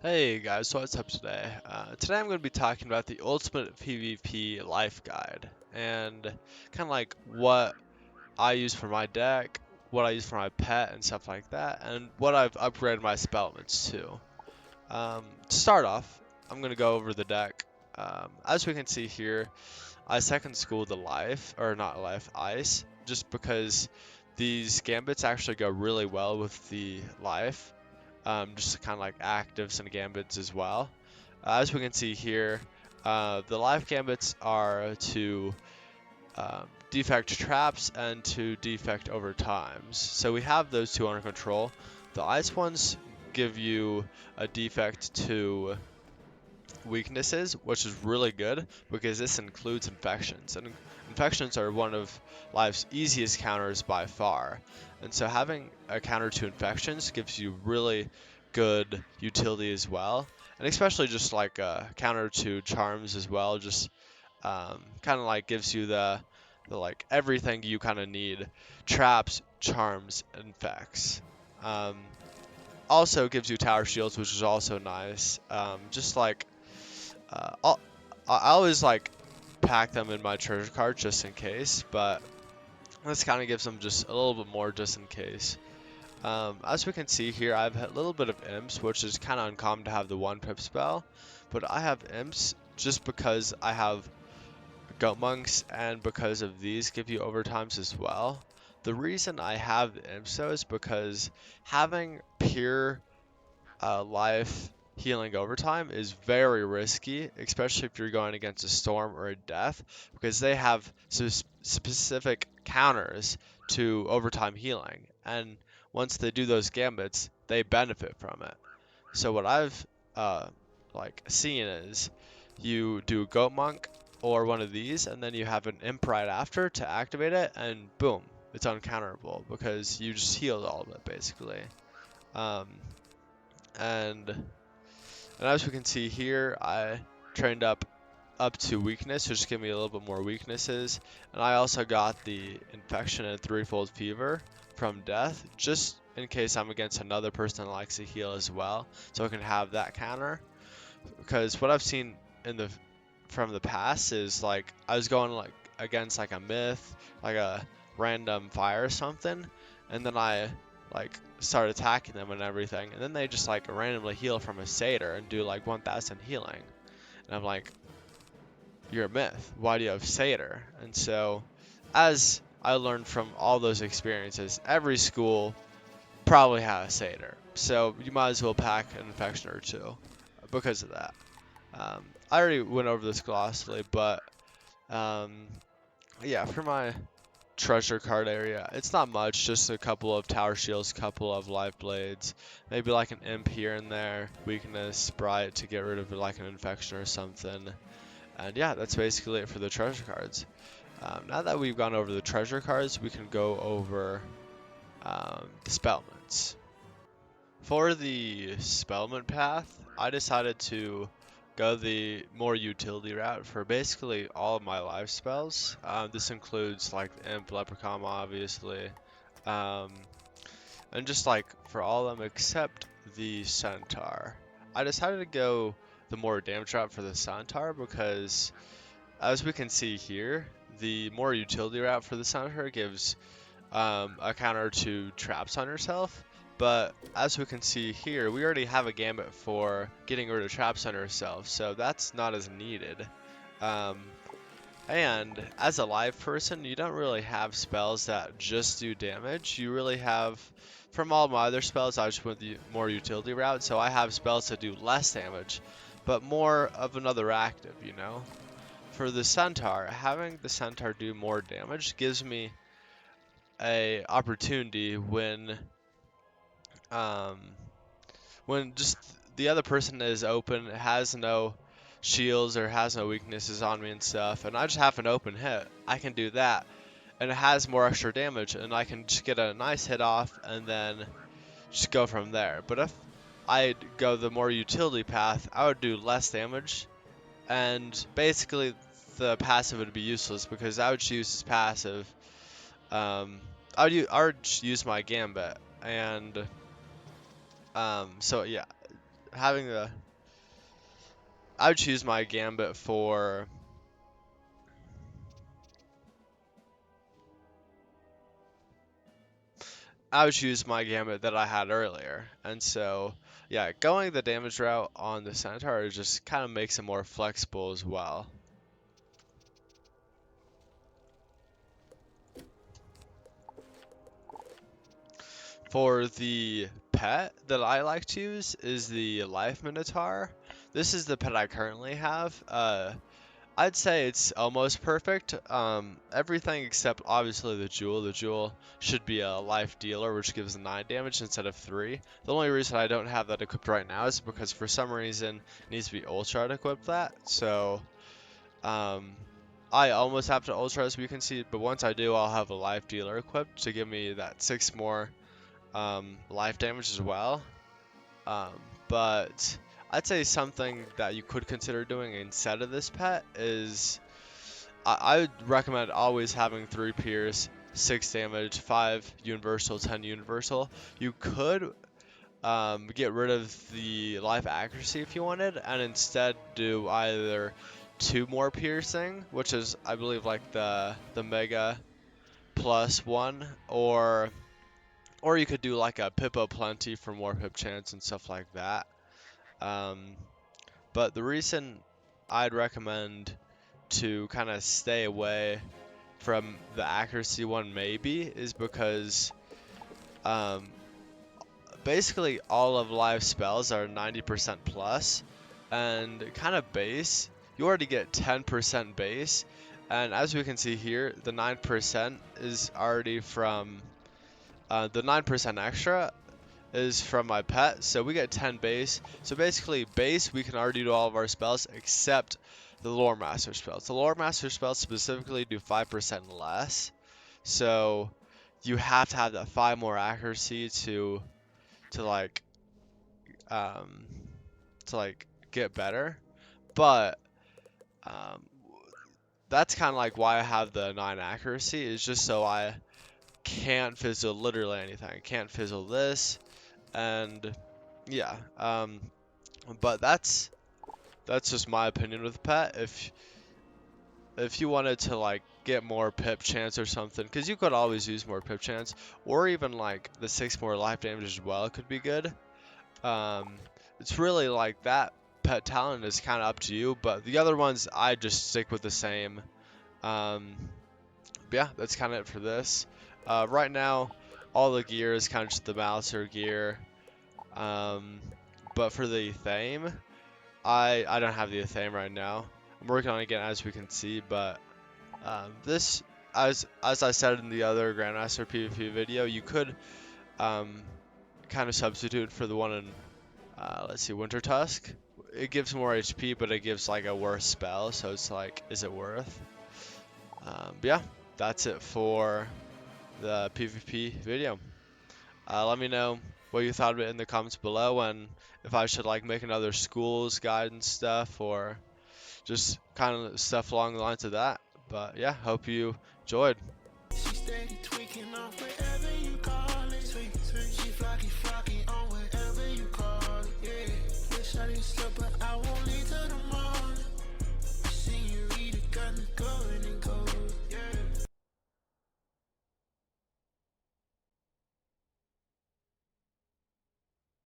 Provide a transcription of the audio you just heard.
Hey guys, so what's up today? Today I'm going to be talking about the Ultimate PvP Life Guide and kind of like what I use for my deck, what I use for my pet and stuff like that, and what I've upgraded my Spellments to. To start off, I'm going to go over the deck. As we can see here, I second school the Life, or not Life, Ice, just because these gambits actually go really well with the Life, just kind of like actives and gambits as well. As we can see here, the life gambits are to defect traps and to defect over times. So we have those two under control. The ice ones give you a defect to weaknesses, which is really good because this includes infections. And infections are one of life's easiest counters by far. And so having a counter to infections gives you really good utility as well. And especially just like a counter to charms as well, just kind of like gives you the like everything you kind of need. Traps, charms, infects. Um, Also gives you tower shields, which is also nice. Just like uh, I'll, I always like pack them in my treasure card just in case, but this kind of gives them just a little bit more just in case. As we can see here, I have a little bit of imps, which is kind of uncommon to have the one pip spell, but I have imps just because I have goat monks and because of these give you overtimes as well. The reason I have imps though is because having pure life healing overtime is very risky, especially if you're going against a storm or a death, because they have specific counters to overtime healing, and once they do those gambits, they benefit from it. So what I've uh, like seen is you do goat monk or one of these, and then you have an imp right after to activate it, and boom, it's uncounterable because you just healed all of it basically. Um, and as we can see here, I trained up to weakness, which give me a little bit more weaknesses. And I also got the infection and threefold fever from death, just in case I'm against another person that likes to heal as well, so I can have that counter. Because what I've seen in the from the past is like I was going like against like a myth, like a random fire or something, and then I like start attacking them and everything, and then they just like randomly heal from a satyr and do like 1000 healing, and I'm like, you're a myth. Why do you have satyr? And so, as I learned from all those experiences, every school probably has satyr, so you might as well pack an infection or two because of that. I already went over this glossally, but um, yeah, for my treasure card area, it's not much, just a couple of tower shields, couple of life blades, maybe like an imp here and there, weakness, sprite to get rid of like an infection or something. And yeah, that's basically it for the treasure cards. Now that we've gone over the treasure cards, we can go over the spellments. For the Spellment path, I decided to go the more utility route for basically all of my life spells. This includes like the Imp, Leprechaun, obviously, um, and just like for all of them except the Centaur. I decided to go the more damage route for the Centaur because, as we can see here, the more utility route for the Centaur gives a counter to traps on yourself. But as we can see here, we already have a gambit for getting rid of traps on yourself, so that's not as needed. Um, and as a live person, you don't really have spells that just do damage. You really have, from all my other spells, I just went the more utility route, so I have spells that do less damage, but more of another active, you know? For the Centaur, having the Centaur do more damage gives me a opportunity um, when just the other person is open, has no shields or has no weaknesses on me and stuff, and I just have an open hit. I can do that, and it has more extra damage, and I can just get a nice hit off and then just go from there. But if I go the more utility path, I would do less damage, and basically the passive would be useless because I would use his passive. Um, I would just use my gambit, and so yeah, having the I would choose my gambit for I would choose my gambit that I had earlier. And so, yeah, going the damage route on the Centaur just kind of makes it more flexible as well. For the pet that I like to use is the Life Minotaur. This is the pet I currently have. I'd say it's almost perfect. Everything except obviously the jewel. The jewel should be a life dealer, which gives 9 damage instead of 3. The only reason I don't have that equipped right now is because for some reason it needs to be ultra to equip that. So, I almost have to ultra as we can see, but once I do, I'll have a life dealer equipped to give me that 6 more life damage as well. Um, but I'd say something that you could consider doing instead of this pet is I would recommend always having 3 pierce, 6 damage, 5 universal, 10 universal. You could get rid of the life accuracy if you wanted, and instead do either 2 more piercing, which is I believe like the mega plus 1, or you could do like a Pippo Plenty for more pip chance and stuff like that. Um, but the reason I'd recommend to kind of stay away from the accuracy one maybe is because um, basically all of live spells are 90% plus and kind of base. You already get 10% base, and as we can see here, the 9% is already from the 9% extra is from my pet, so we get 10 base. So basically, base, we can already do all of our spells except the Lore Master spells. The Lore Master spells specifically do 5% less, so you have to have that 5 more accuracy to like um to like get better. But um that's kind of like why I have the 9 accuracy, is just so I can't fizzle literally anything. I can't fizzle this, and yeah, but that's just my opinion with pet. If you wanted to like get more pip chance or something, because you could always use more pip chance, or even like the 6 more life damage as well could be good. Um, it's really like that pet talent is kind of up to you, but the other ones I just stick with the same. Um, but yeah, that's kind of it for this. Right now, all the gear is kind of just the Malicer gear. Um, but for the Thame, I don't have the Thame right now. I'm working on it again, as we can see, but this, as I said in the other Grandmaster PvP video, you could kind of substitute for the one in let's see, Winter Tusk. It gives more HP, but it gives like a worse spell, so it's like, is it worth? But yeah, that's it for the PvP video. Let me know what you thought of it in the comments below, and if I should like make another schools guide and stuff, or just kind of stuff along the lines of that. But yeah, hope you enjoyed.